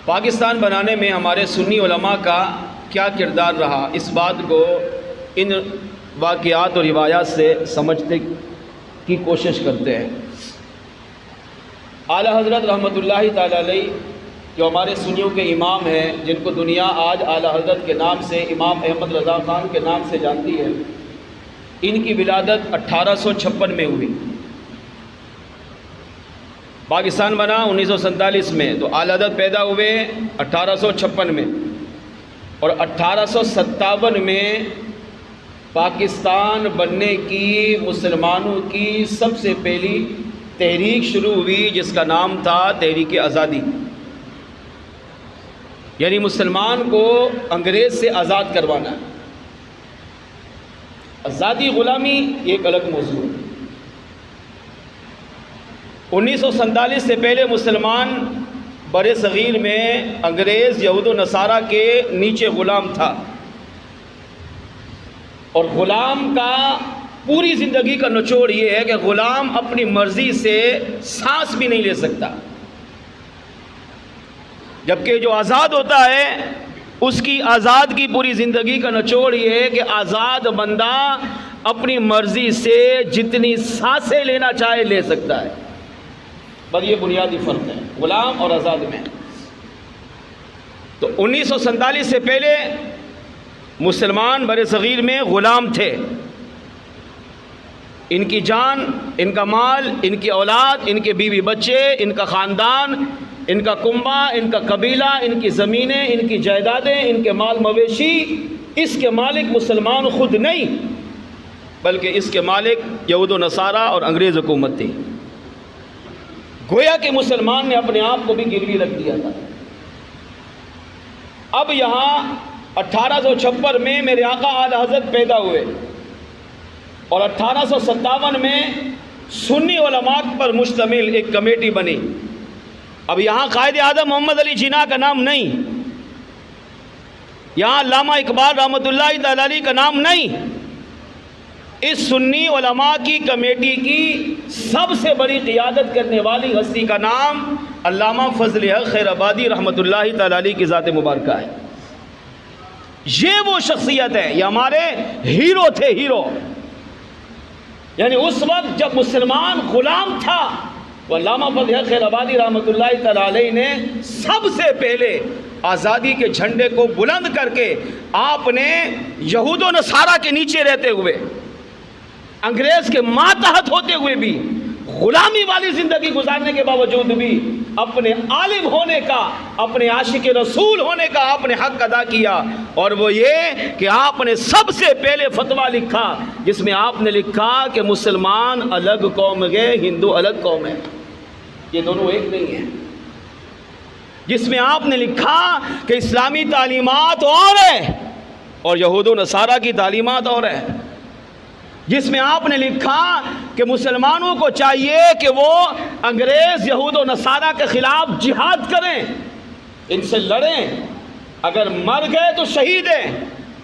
پاکستان بنانے میں ہمارے سنی علماء کا کیا کردار رہا، اس بات کو ان واقعات اور روایات سے سمجھنے کی کوشش کرتے ہیں۔ اعلیٰ حضرت رحمۃ اللہ تعالی علیہ جو ہمارے سنیوں کے امام ہیں، جن کو دنیا آج اعلیٰ حضرت کے نام سے، امام احمد رضا خان کے نام سے جانتی ہے، ان کی ولادت 1856 میں ہوئی۔ پاکستان بنا 1947 میں، تو اعلیٰ حضرت پیدا ہوئے 1856 میں، اور 1857 میں پاکستان بننے کی مسلمانوں کی سب سے پہلی تحریک شروع ہوئی، جس کا نام تھا تحریک آزادی۔ یعنی مسلمان کو انگریز سے آزاد کروانا۔ آزادی غلامی ایک الگ موضوع ہے۔ 1947 سے پہلے مسلمان بر صغیر میں انگریز یہود و نصارہ کے نیچے غلام تھا، اور غلام کا پوری زندگی کا نچوڑ یہ ہے کہ غلام اپنی مرضی سے سانس بھی نہیں لے سکتا، جبکہ جو آزاد ہوتا ہے اس کی آزاد کی پوری زندگی کا نچوڑ یہ ہے کہ آزاد بندہ اپنی مرضی سے جتنی سانسیں لینا چاہے لے سکتا ہے۔ بس یہ بنیادی فرق ہے غلام اور آزاد میں۔ تو 1947 سے پہلے مسلمان بر صغیر میں غلام تھے۔ ان کی جان، ان کا مال، ان کی اولاد، ان کے بیوی بچے، ان کا خاندان، ان کا کنبہ، ان کا قبیلہ، ان کی زمینیں، ان کی جائیدادیں، ان کے مال مویشی، اس کے مالک مسلمان خود نہیں، بلکہ اس کے مالک یہود و نصارہ اور انگریز حکومت تھی۔ گویا کہ مسلمان نے اپنے آپ کو بھی گروی رکھ دیا تھا۔ اب یہاں 1856 میں میرے آقا اعلیٰ حضرت پیدا ہوئے، اور 1857 میں سنی علماء پر مشتمل ایک کمیٹی بنی۔ اب یہاں قائد اعظم محمد علی جناح کا نام نہیں، یہاں علامہ اقبال رحمۃ اللہ تعالی علیہ کا نام نہیں، اس سنی علماء کی کمیٹی کی سب سے بڑی قیادت کرنے والی ہستی کا نام علامہ فضل حق خیر آبادی رحمۃ اللہ تعالی علیہ کی ذات مبارکہ ہے۔ یہ وہ شخصیت ہے، یہ ہمارے ہیرو تھے، ہیرو۔ یعنی اس وقت جب مسلمان غلام تھا، وہ علامہ فضل حق خیر آبادی رحمۃ اللہ تعالی علیہ نے سب سے پہلے آزادی کے جھنڈے کو بلند کر کے آپ نے یہود و نصارہ کے نیچے رہتے ہوئے، انگریز کے ماتحت ہوتے ہوئے بھی، غلامی والی زندگی گزارنے کے باوجود بھی اپنے عالم ہونے کا، اپنے عاشق رسول ہونے کا آپ نے حق ادا کیا، اور وہ یہ کہ آپ نے سب سے پہلے فتویٰ لکھا جس میں آپ نے لکھا کہ مسلمان الگ قوم ہے، ہندو الگ قوم ہے، یہ دونوں ایک نہیں ہیں۔ جس میں آپ نے لکھا کہ اسلامی تعلیمات اور ہے اور یہود و نصارہ کی تعلیمات اور ہے۔ جس میں آپ نے لکھا کہ مسلمانوں کو چاہیے کہ وہ انگریز یہود و نصارہ کے خلاف جہاد کریں، ان سے لڑیں، اگر مر گئے تو شہید ہیں،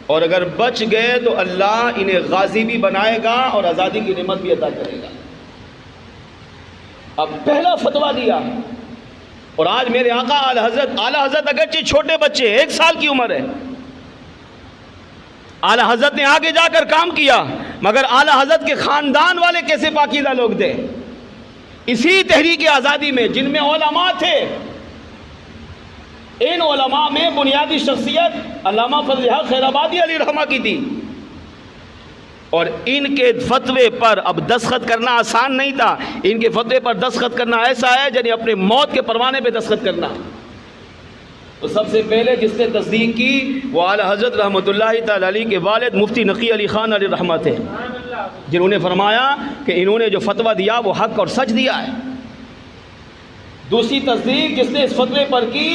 اور اگر بچ گئے تو اللہ انہیں غازی بھی بنائے گا اور آزادی کی نعمت بھی عطا کرے گا۔ اب پہلا فتویٰ دیا، اور آج میرے آقا اعلیٰ حضرت اگرچہ چھوٹے بچے 1 سال کی عمر ہے، اعلیٰ حضرت نے آگے جا کر کام کیا، مگر اعلیٰ حضرت کے خاندان والے کیسے پاکیزہ لوگ تھے۔ اسی تحریک آزادی میں جن میں علماء تھے، ان علماء میں بنیادی شخصیت علامہ فضل حق خیر آبادی علیہ رحمہ کی تھی، اور ان کے فتوے پر اب دستخط کرنا آسان نہیں تھا۔ ان کے فتوے پر دستخط کرنا ایسا ہے یعنی اپنے موت کے پروانے پہ دستخط کرنا۔ تو سب سے پہلے جس نے تصدیق کی وہ اعلیٰ حضرت رحمۃ اللہ تعالی علیہ کے والد مفتی نقی علی خان علیہ رحمہ تھے، جنہوں نے فرمایا کہ انہوں نے جو فتویٰ دیا وہ حق اور سچ دیا ہے۔ دوسری تصدیق جس نے اس فتوے پر کی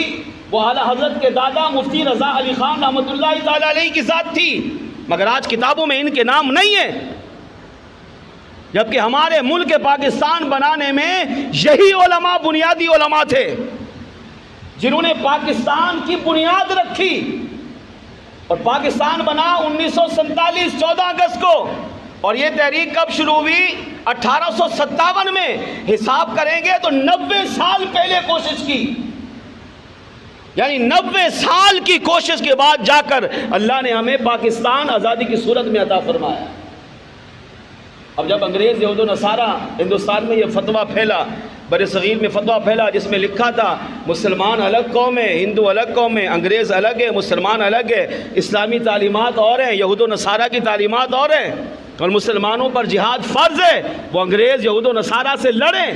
وہ اعلیٰ حضرت کے دادا مفتی رضا علی خان رحمۃ اللہ تعالی علیہ کی ذات تھی، مگر آج کتابوں میں ان کے نام نہیں ہیں، جبکہ ہمارے ملک پاکستان بنانے میں یہی علماء بنیادی علماء تھے جنہوں نے پاکستان کی بنیاد رکھی، اور پاکستان بنا 1947 14 اگست کو، اور یہ تحریک کب شروع ہوئی؟ 1857 میں۔ حساب کریں گے تو 90 سال پہلے کوشش کی، یعنی 90 سال کی کوشش کے بعد جا کر اللہ نے ہمیں پاکستان آزادی کی صورت میں عطا فرمایا۔ اب جب انگریز یہود و نصارہ ہندوستان میں یہ فتویٰ پھیلا، بر صغیر میں فتویٰ پھیلا جس میں لکھا تھا مسلمان الگ قوم ہے، ہندو الگ قوم ہے، انگریز الگ ہے، مسلمان الگ ہے، اسلامی تعلیمات اور ہیں، یہود و نصارہ کی تعلیمات اور ہیں، اور مسلمانوں پر جہاد فرض ہے، وہ انگریز یہود و نصارہ سے لڑیں،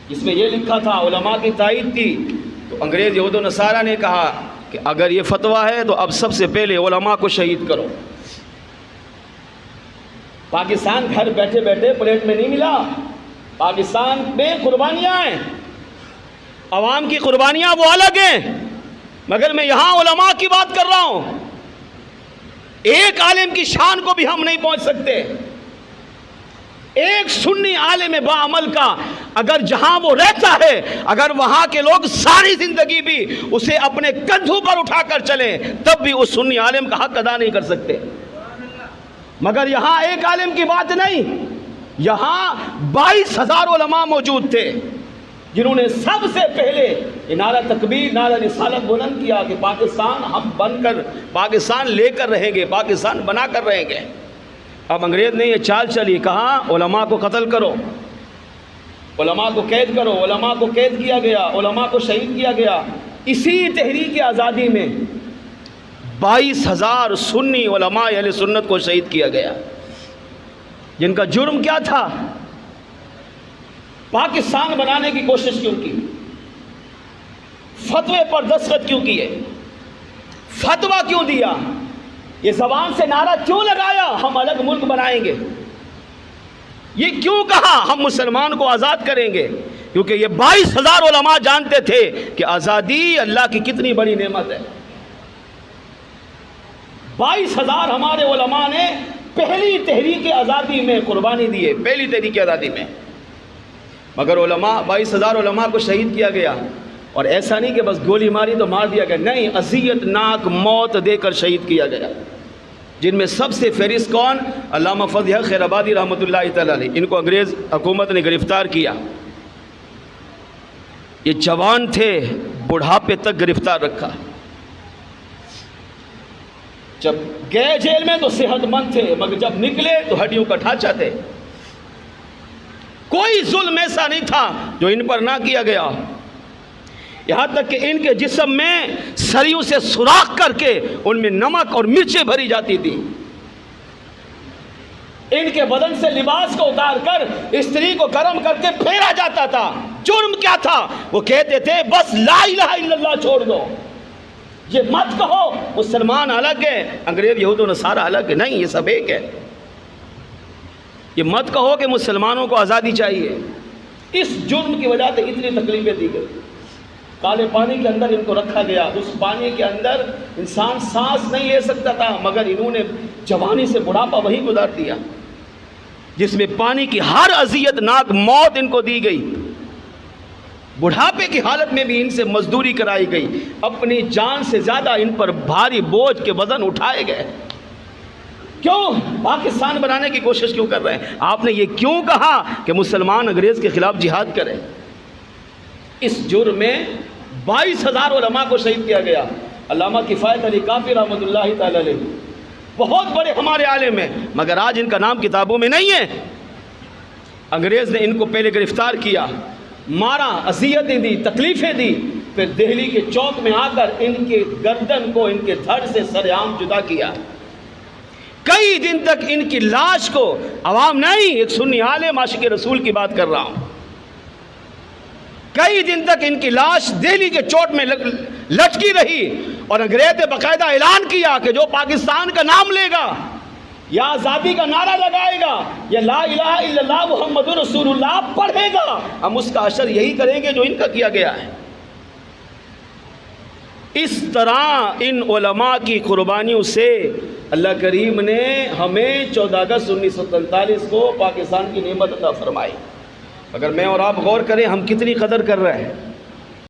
اس میں یہ لکھا تھا، علماء کی تائید تھی۔ تو انگریز یہود و نصارہ نے کہا کہ اگر یہ فتویٰ ہے تو اب سب سے پہلے علماء کو شہید کرو۔ پاکستان گھر بیٹھے بیٹھے پلیٹ میں نہیں ملا، پاکستان میں قربانیاں ہیں، عوام کی قربانیاں وہ الگ ہیں، مگر میں یہاں علماء کی بات کر رہا ہوں۔ ایک عالم کی شان کو بھی ہم نہیں پہنچ سکتے۔ ایک سنی عالم باعمل کا اگر جہاں وہ رہتا ہے، اگر وہاں کے لوگ ساری زندگی بھی اسے اپنے کندھوں پر اٹھا کر چلیں، تب بھی اس سنی عالم کا حق ادا نہیں کر سکتے۔ مگر یہاں ایک عالم کی بات نہیں، یہاں 22,000 علماء موجود تھے جنہوں نے سب سے پہلے نعرہ تکبیر، نعرہ رسالت بلند کیا کہ پاکستان ہم بن کر، پاکستان لے کر رہیں گے، پاکستان بنا کر رہیں گے۔ اب انگریز نے یہ چال چلی، کہا علماء کو قتل کرو، علماء کو قید کرو، علماء کو قید کیا گیا، علماء کو شہید کیا گیا۔ اسی تحریک آزادی میں 22,000 سنی علماء اہل سنت کو شہید کیا گیا، جن کا جرم کیا تھا؟ پاکستان بنانے کی کوشش کیوں کی؟ فتوے پر دستخط کیوں کیے؟ فتویٰ کیوں دیا؟ یہ زبان سے نعرہ کیوں لگایا ہم الگ ملک بنائیں گے؟ یہ کیوں کہا ہم مسلمان کو آزاد کریں گے؟ کیونکہ یہ 22,000 علماء جانتے تھے کہ آزادی اللہ کی کتنی بڑی نعمت ہے۔ 22,000 ہمارے علماء نے پہلی تحریک آزادی میں قربانی دی ہے، پہلی تحریک آزادی میں۔ مگر علماء، 22,000 علماء کو شہید کیا گیا، اور ایسا نہیں کہ بس گولی ماری تو مار دیا گیا، نہیں، اذیت ناک موت دے کر شہید کیا گیا، جن میں سب سے فہرست کون؟ علامہ فضل حق خیر آبادی رحمۃ اللہ تعالی علیہ۔ ان کو انگریز حکومت نے گرفتار کیا، یہ جوان تھے، بڑھاپے تک گرفتار رکھا۔ جب گئے جیل میں تو صحت مند تھے، مگر جب نکلے تو ہڈیوں کا ڈھانچہ تھے۔ کوئی ظلم ایسا نہیں تھا جو ان پر نہ کیا گیا، یہاں تک کہ ان کے جسم میں سریوں سے سوراخ کر کے ان میں نمک اور مرچیں بھری جاتی تھی۔ ان کے بدن سے لباس کو اتار کر استری کو گرم کر کے پھیرا جاتا تھا۔ جرم کیا تھا؟ وہ کہتے تھے بس لا الہ الا اللہ چھوڑ دو، یہ مت کہو مسلمان الگ ہے، انگریز یہود و نصارہ الگ ہے، نہیں، یہ سب ایک ہے۔ یہ مت کہو کہ مسلمانوں کو آزادی چاہیے۔ اس جرم کی وجہ سے اتنی تکلیفیں دی گئی۔ کالے پانی کے اندر ان کو رکھا گیا، اس پانی کے اندر انسان سانس نہیں لے سکتا تھا، مگر انہوں نے جوانی سے بڑھاپا وہی گزار دیا جس میں پانی کی ہر اذیت ناک موت ان کو دی گئی۔ بڑھاپے کی حالت میں بھی ان سے مزدوری کرائی گئی، اپنی جان سے زیادہ ان پر بھاری بوجھ کے وزن اٹھائے گئے۔ کیوں؟ پاکستان بنانے کی کوشش کیوں کر رہے ہیں؟ آپ نے یہ کیوں کہا کہ مسلمان انگریز کے خلاف جہاد کریں؟ اس جرم میں 22,000 علماء کو شہید کیا گیا۔ علامہ کفایت علی کافی رحمۃ اللہ تعالی علیہ بہت بڑے ہمارے عالم ہیں، مگر آج ان کا نام کتابوں میں نہیں ہے۔ انگریز نے ان کو پہلے گرفتار کیا، مارا، اذیتیں دی، تکلیفیں دی، پھر دہلی کے چوک میں آ کر ان کے گردن کو ان کے دھڑ سے سرعام جدا کیا۔ کئی دن تک ان کی لاش کو، عوام نہیں، ایک سنی عالم عاشق رسول کی بات کر رہا ہوں، کئی دن تک ان کی لاش دہلی کے چوٹ میں لٹکی رہی، اور انگریز نے باقاعدہ اعلان کیا کہ جو پاکستان کا نام لے گا یا آزادی کا نعرہ لگائے گا یا لا الہ الا اللہ محمد رسول اللہ پڑھے گا، ہم اس کا اشر یہی کریں گے جو ان کا کیا گیا ہے۔ اس طرح ان علماء کی قربانیوں سے اللہ کریم نے ہمیں 14 اگست 1947 کو پاکستان کی نعمت عطا فرمائی۔ اگر میں اور آپ غور کریں ہم کتنی قدر کر رہے ہیں۔